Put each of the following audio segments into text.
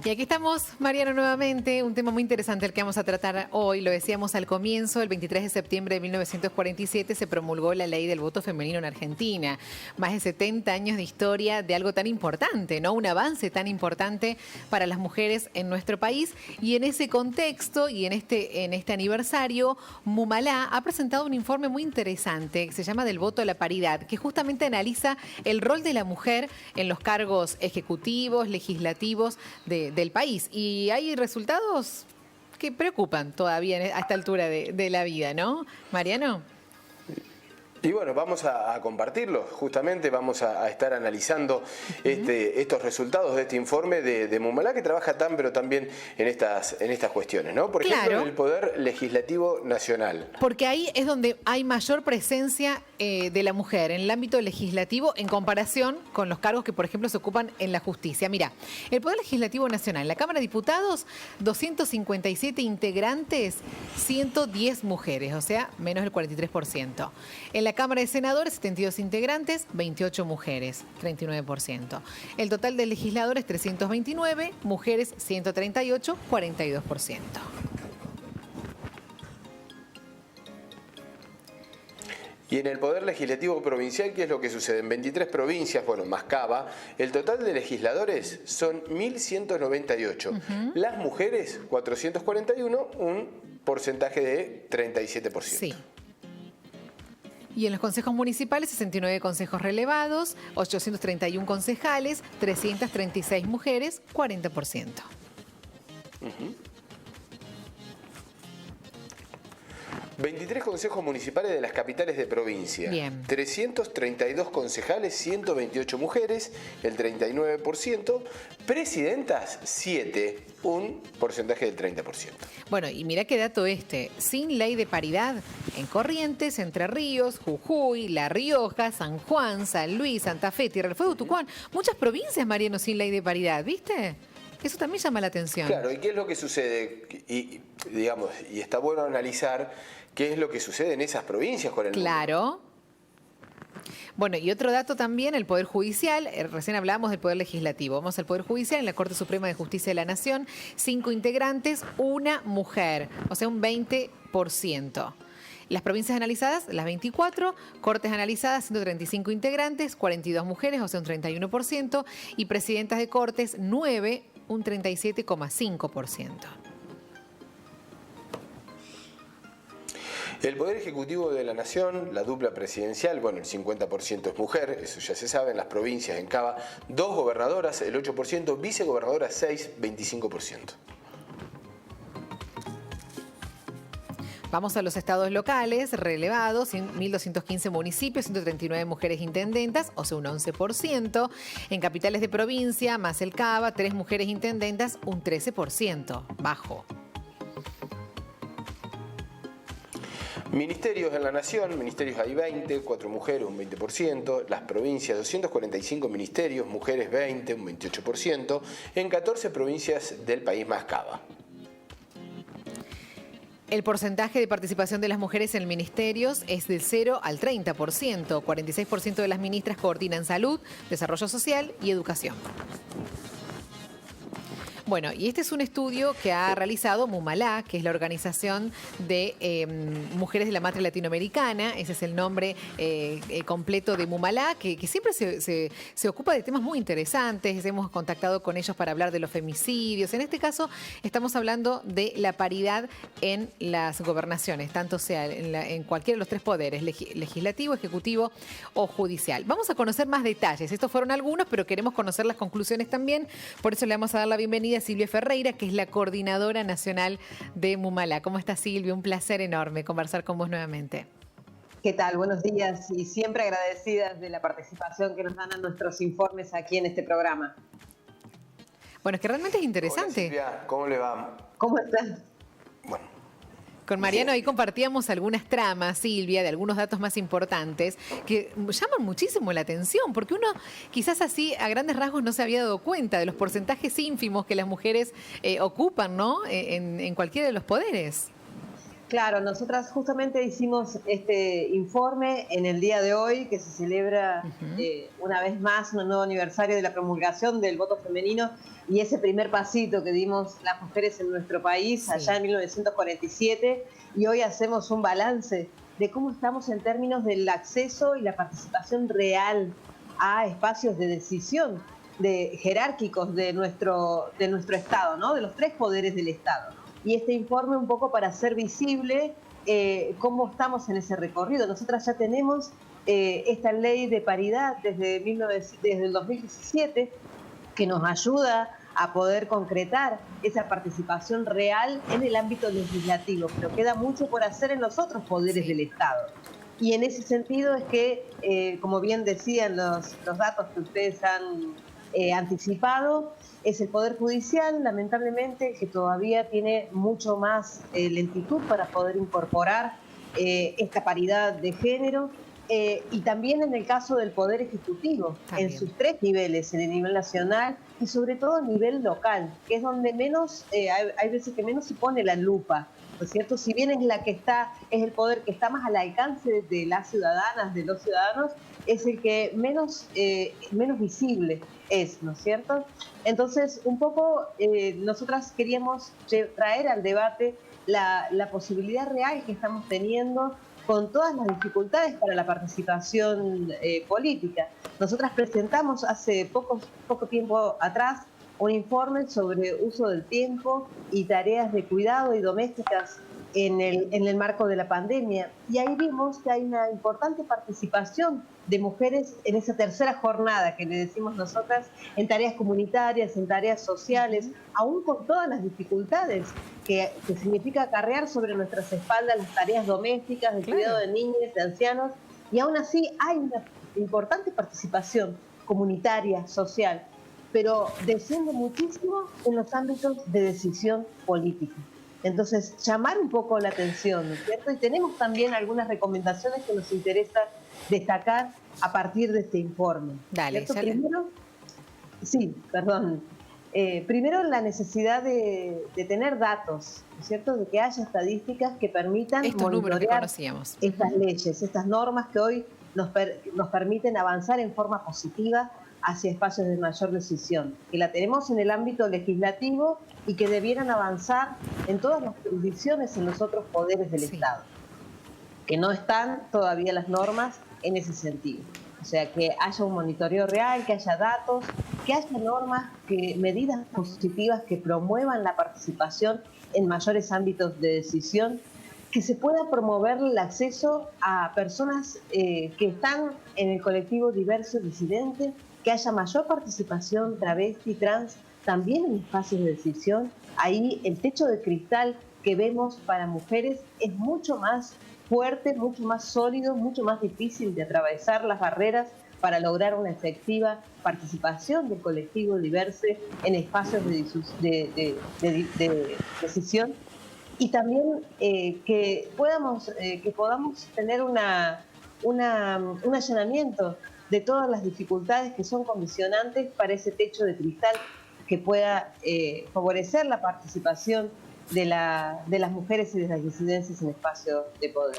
Y aquí estamos, Mariano, nuevamente. Un tema muy interesante el que vamos a tratar hoy. Lo decíamos al comienzo, el 23 de septiembre de 1947 se promulgó la ley del voto femenino en Argentina. Más de 70 años de historia de algo tan importante, ¿no? Un avance tan importante para las mujeres en nuestro país. Y en ese contexto y en este aniversario, Mumalá ha presentado un informe muy interesante que se llama Del voto a la paridad, que justamente analiza el rol de la mujer en los cargos ejecutivos, legislativos del país. Y hay resultados que preocupan todavía a esta altura de la vida, ¿no, Mariano? Y bueno, vamos a compartirlos, justamente vamos a estar analizando estos resultados de este informe de Mumalá, que trabaja pero también en estas cuestiones, ¿no? Por ejemplo, en el Poder Legislativo Nacional. Porque ahí es donde hay mayor presencia de la mujer en el ámbito legislativo en comparación con los cargos que, por ejemplo, se ocupan en la justicia. Mira, el Poder Legislativo Nacional, en la Cámara de Diputados, 257 integrantes, 110 mujeres, o sea, menos del 43%. En la Cámara de Senadores, 72 integrantes, 28 mujeres, 39%. El total de legisladores, 329, mujeres 138, 42%. Y en el Poder Legislativo Provincial, ¿qué es lo que sucede? En 23 provincias, bueno, más Cava, el total de legisladores son 1.198. Las mujeres, 441, un porcentaje de 37%. Sí. Y en los consejos municipales, 69 consejos relevados, 831 concejales, 336 mujeres, 40%. 23 consejos municipales de las capitales de provincia. Bien. 332 concejales, 128 mujeres, el 39%. Presidentas, 7, un porcentaje del 30%. Bueno, y mira qué dato sin ley de paridad en Corrientes, Entre Ríos, Jujuy, La Rioja, San Juan, San Luis, Santa Fe, Tierra del Fuego, Tucumán. Muchas provincias, Mariano, sin ley de paridad, ¿viste? Eso también llama la atención. Claro, ¿y qué es lo que sucede? Y está bueno analizar qué es lo que sucede en esas provincias con el Claro. Bueno, y otro dato también, el Poder Judicial, recién hablábamos del Poder Legislativo, vamos al Poder Judicial, en la Corte Suprema de Justicia de la Nación, 5 integrantes, 1 mujer, o sea, un 20%. Las provincias analizadas, las 24, cortes analizadas, 135 integrantes, 42 mujeres, o sea, un 31%, y presidentas de cortes, 9, un 37,5%. El Poder Ejecutivo de la Nación, la dupla presidencial, bueno, el 50% es mujer, eso ya se sabe, en las provincias, en Cava, 2 gobernadoras, el 8%, vicegobernadoras 6, 25%. Vamos a los estados locales relevados, 1.215 municipios, 139 mujeres intendentas, o sea, un 11%. En capitales de provincia, más el Cava, 3 mujeres intendentas, un 13%, bajo. Ministerios en la Nación, ministerios hay 20, 4 mujeres, un 20%. Las provincias, 245 ministerios, mujeres 20, un 28%. En 14 provincias del país más Cava. El porcentaje de participación de las mujeres en ministerios es del 0 al 30%. 46% de las ministras coordinan salud, desarrollo social y educación. Bueno, y este es un estudio que ha realizado Mumalá, que es la organización de Mujeres de la Matria Latinoamericana. Ese es el nombre completo de Mumalá, que siempre se ocupa de temas muy interesantes. Hemos contactado con ellos para hablar de los femicidios. En este caso, estamos hablando de la paridad en las gobernaciones, tanto sea en cualquiera de los 3 poderes, legislativo, ejecutivo o judicial. Vamos a conocer más detalles. Estos fueron algunos, pero queremos conocer las conclusiones también. Por eso le vamos a dar la bienvenida a Silvia Ferreira, que es la coordinadora nacional de Mumalá. ¿Cómo está, Silvia? Un placer enorme conversar con vos nuevamente. ¿Qué tal? Buenos días y siempre agradecidas de la participación que nos dan a nuestros informes aquí en este programa. Bueno, es que realmente es interesante. Hola, Silvia, ¿cómo le va? ¿Cómo están? Bueno. Con Mariano ahí compartíamos algunas tramas, Silvia, de algunos datos más importantes que llaman muchísimo la atención, porque uno quizás así a grandes rasgos no se había dado cuenta de los porcentajes ínfimos que las mujeres ocupan, ¿no? En cualquiera de los poderes. Claro, nosotras justamente hicimos este informe en el día de hoy, que se celebra una vez más un nuevo aniversario de la promulgación del voto femenino y ese primer pasito que dimos las mujeres en nuestro país allá en 1947, y hoy hacemos un balance de cómo estamos en términos del acceso y la participación real a espacios de decisión jerárquicos de nuestro Estado, ¿no? De los tres poderes del Estado. Y este informe un poco para hacer visible cómo estamos en ese recorrido. Nosotras ya tenemos esta ley de paridad desde el 2017 que nos ayuda a poder concretar esa participación real en el ámbito legislativo, pero queda mucho por hacer en los otros poderes del Estado. Y en ese sentido es que, como bien decían los datos que ustedes han anticipado, es el Poder Judicial, lamentablemente, que todavía tiene mucho más lentitud para poder incorporar esta paridad de género, y también en el caso del Poder Ejecutivo, también, en sus tres niveles, en el nivel nacional y sobre todo a nivel local, que es donde menos, hay veces que menos se pone la lupa, ¿no es cierto? Si bien es el poder que está más al alcance de las ciudadanas, de los ciudadanos, es el que menos visible es, ¿no es cierto? Entonces, un poco nosotras queríamos traer al debate la posibilidad real que estamos teniendo con todas las dificultades para la participación política. Nosotras presentamos hace poco tiempo atrás un informe sobre uso del tiempo y tareas de cuidado y domésticas en el marco de la pandemia. Y ahí vimos que hay una importante participación de mujeres en esa tercera jornada que le decimos nosotras, en tareas comunitarias, en tareas sociales, aún con todas las dificultades que significa acarrear sobre nuestras espaldas las tareas domésticas, el cuidado de niños, de ancianos, y aún así hay una importante participación comunitaria, social, pero desciende muchísimo en los ámbitos de decisión política. Entonces, llamar un poco la atención, ¿no es cierto? Y tenemos también algunas recomendaciones que nos interesa destacar a partir de este informe. Dale, Primero, la necesidad de tener datos, ¿no es cierto? De que haya estadísticas que permitan monitorear estas leyes, estas normas que hoy nos permiten avanzar en forma positiva hacia espacios de mayor decisión, que la tenemos en el ámbito legislativo y que debieran avanzar en todas las jurisdicciones en los otros poderes del Estado, que no están todavía las normas en ese sentido. O sea, que haya un monitoreo real, que haya datos, que haya normas, medidas positivas que promuevan la participación en mayores ámbitos de decisión, que se pueda promover el acceso a personas que están en el colectivo diverso y disidente, que haya mayor participación travesti, trans, también en espacios de decisión. Ahí el techo de cristal que vemos para mujeres es mucho más fuerte, mucho más sólido, mucho más difícil de atravesar las barreras para lograr una efectiva participación del colectivo diverso en espacios de decisión. Y también que podamos tener un allanamiento de todas las dificultades que son condicionantes para ese techo de cristal que pueda favorecer la participación de las mujeres y de las disidencias en espacios de poder.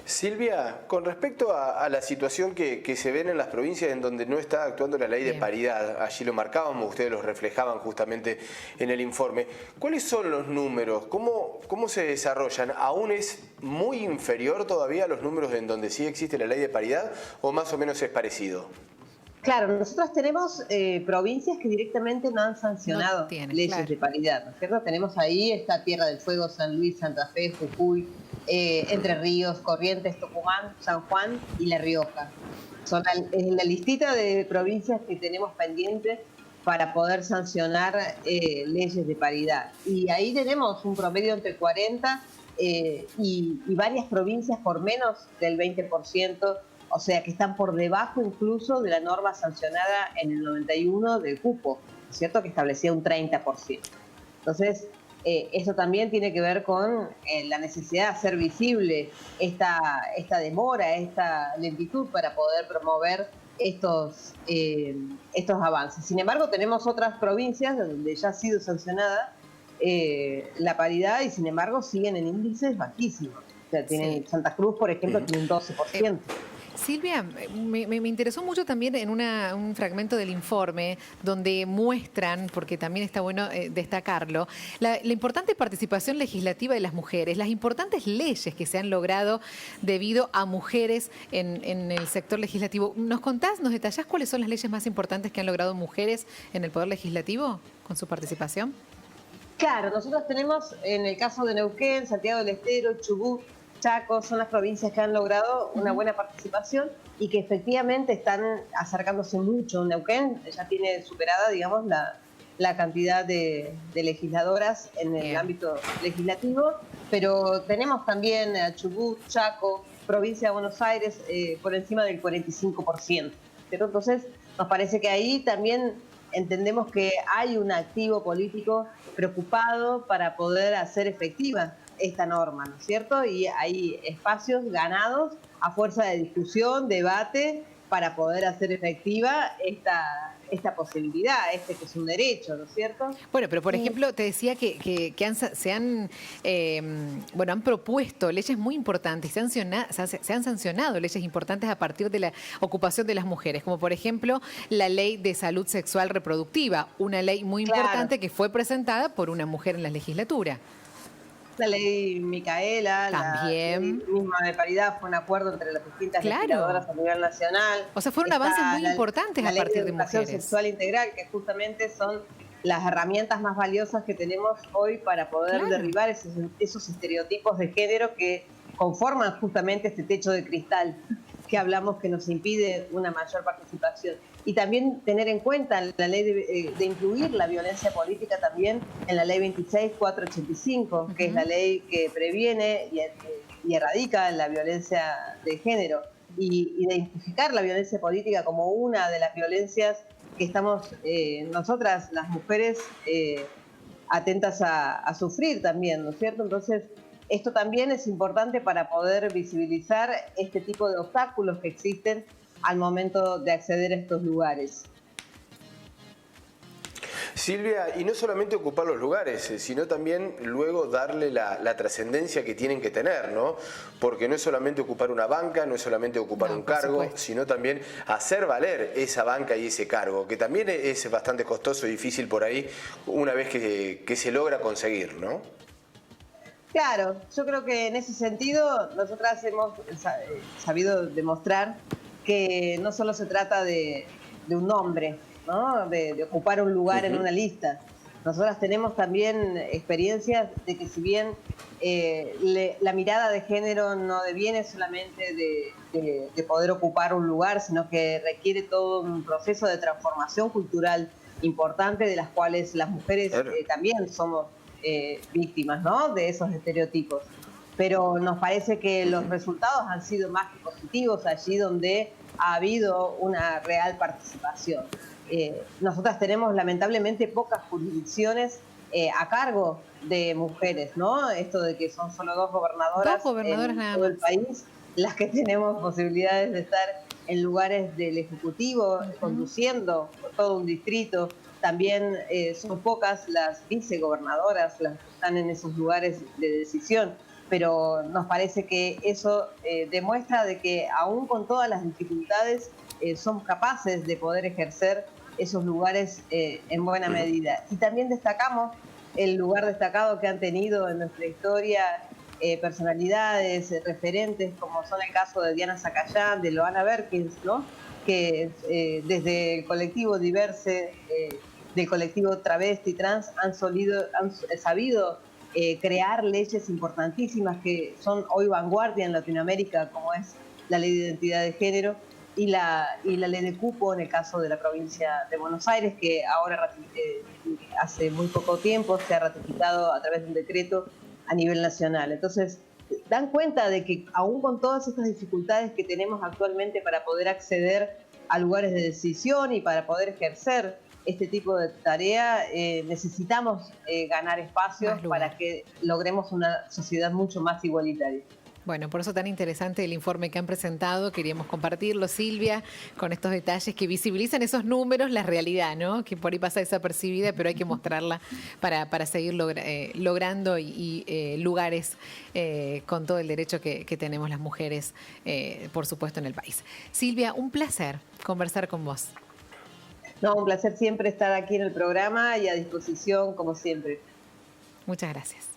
Silvia, con respecto a la situación que se ven en las provincias en donde no está actuando la ley de paridad, allí lo marcábamos, ustedes lo reflejaban justamente en el informe, ¿cuáles son los números? ¿Cómo se desarrollan? ¿Aún es muy inferior todavía a los números en donde sí existe la ley de paridad o más o menos es parecido? Claro, nosotros tenemos provincias que directamente no han sancionado leyes de paridad, ¿no es cierto? Tenemos ahí esta Tierra del Fuego, San Luis, Santa Fe, Jujuy, Entre Ríos, Corrientes, Tucumán, San Juan y La Rioja. Son la listita de provincias que tenemos pendientes para poder sancionar leyes de paridad. Y ahí tenemos un promedio entre 40 y varias provincias por menos del 20%, o sea que están por debajo incluso de la norma sancionada en el 91 del cupo, ¿cierto? Que establecía un 30%. Entonces, eso también tiene que ver con la necesidad de hacer visible esta demora, esta lentitud para poder promover estos avances. Sin embargo, tenemos otras provincias donde ya ha sido sancionada la paridad y sin embargo siguen en índices bajísimos. O sea, tienen Santa Cruz, por ejemplo, tiene un 12%. Silvia, me interesó mucho también en un fragmento del informe donde muestran, porque también está bueno destacarlo, la importante participación legislativa de las mujeres, las importantes leyes que se han logrado debido a mujeres en el sector legislativo. ¿Nos detallás cuáles son las leyes más importantes que han logrado mujeres en el Poder Legislativo con su participación? Claro, nosotros tenemos en el caso de Neuquén, Santiago del Estero, Chubut, Chaco, son las provincias que han logrado una buena participación y que efectivamente están acercándose mucho. Neuquén ya tiene superada, digamos, la cantidad de legisladoras en el ámbito legislativo, pero tenemos también a Chubut, Chaco, provincia de Buenos Aires, por encima del 45%. Pero entonces nos parece que ahí también entendemos que hay un activo político preocupado para poder hacer efectiva esta norma, ¿no es cierto? Y hay espacios ganados a fuerza de discusión, debate, para poder hacer efectiva esta posibilidad, que es un derecho, ¿no es cierto? Bueno, pero por ejemplo, te decía que han propuesto leyes muy importantes, se han sancionado leyes importantes a partir de la ocupación de las mujeres, como por ejemplo la Ley de Salud Sexual Reproductiva, una ley muy importante que fue presentada por una mujer en la legislatura. La ley Micaela, también. La ley misma de paridad, fue un acuerdo entre las distintas legisladoras a nivel nacional. O sea, fueron avances muy importantes a partir de mujeres. La ley de educación sexual integral, que justamente son las herramientas más valiosas que tenemos hoy para poder derribar esos estereotipos de género que conforman justamente este techo de cristal que hablamos, que nos impide una mayor participación. Y también tener en cuenta la ley de incluir la violencia política también en la ley 26485, que es la ley que previene y erradica la violencia de género, y identificar la violencia política como una de las violencias que estamos nosotras, las mujeres, atentas a sufrir también, ¿no es cierto? Entonces, esto también es importante para poder visibilizar este tipo de obstáculos que existen al momento de acceder a estos lugares. Silvia, y no solamente ocupar los lugares, sino también luego darle la trascendencia que tienen que tener, ¿no? Porque no es solamente ocupar una banca, no es solamente ocupar un cargo, sino también hacer valer esa banca y ese cargo, que también es bastante costoso y difícil por ahí una vez que se logra conseguir, ¿no? Claro, yo creo que en ese sentido nosotras hemos sabido demostrar que no solo se trata de un nombre, ¿no? de ocupar un lugar en una lista. Nosotras tenemos también experiencias de que si bien la mirada de género no deviene solamente de poder ocupar un lugar, sino que requiere todo un proceso de transformación cultural importante, de las cuales las mujeres también somos víctimas, ¿no? De esos estereotipos. Pero nos parece que los resultados han sido más que positivos allí donde ha habido una real participación. Nosotras tenemos lamentablemente pocas jurisdicciones a cargo de mujeres, ¿no? Esto de que son solo dos gobernadoras en todo el país, las que tenemos posibilidades de estar en lugares del Ejecutivo, conduciendo todo un distrito. También son pocas las vicegobernadoras, las que están en esos lugares de decisión, pero nos parece que eso demuestra de que aún con todas las dificultades somos capaces de poder ejercer esos lugares en buena medida. Y también destacamos el lugar destacado que han tenido en nuestra historia personalidades, referentes, como son el caso de Diana Zacayán, de Loana Berkins, ¿no? Que desde el colectivo Diverse, del colectivo Travesti Trans, han sabido crear leyes importantísimas que son hoy vanguardia en Latinoamérica, como es la Ley de Identidad de Género y la Ley de Cupo en el caso de la provincia de Buenos Aires, que ahora hace muy poco tiempo se ha ratificado a través de un decreto a nivel nacional. Entonces, dan cuenta de que aún con todas estas dificultades que tenemos actualmente para poder acceder a lugares de decisión y para poder ejercer este tipo de tarea, necesitamos ganar espacios para que logremos una sociedad mucho más igualitaria. Bueno, por eso tan interesante el informe que han presentado. Queríamos compartirlo, Silvia, con estos detalles que visibilizan esos números, la realidad, ¿no? Que por ahí pasa desapercibida, pero hay que mostrarla para seguir logrando lugares con todo el derecho que tenemos las mujeres, por supuesto, en el país. Silvia, un placer conversar con vos. No, un placer siempre estar aquí en el programa y a disposición, como siempre. Muchas gracias.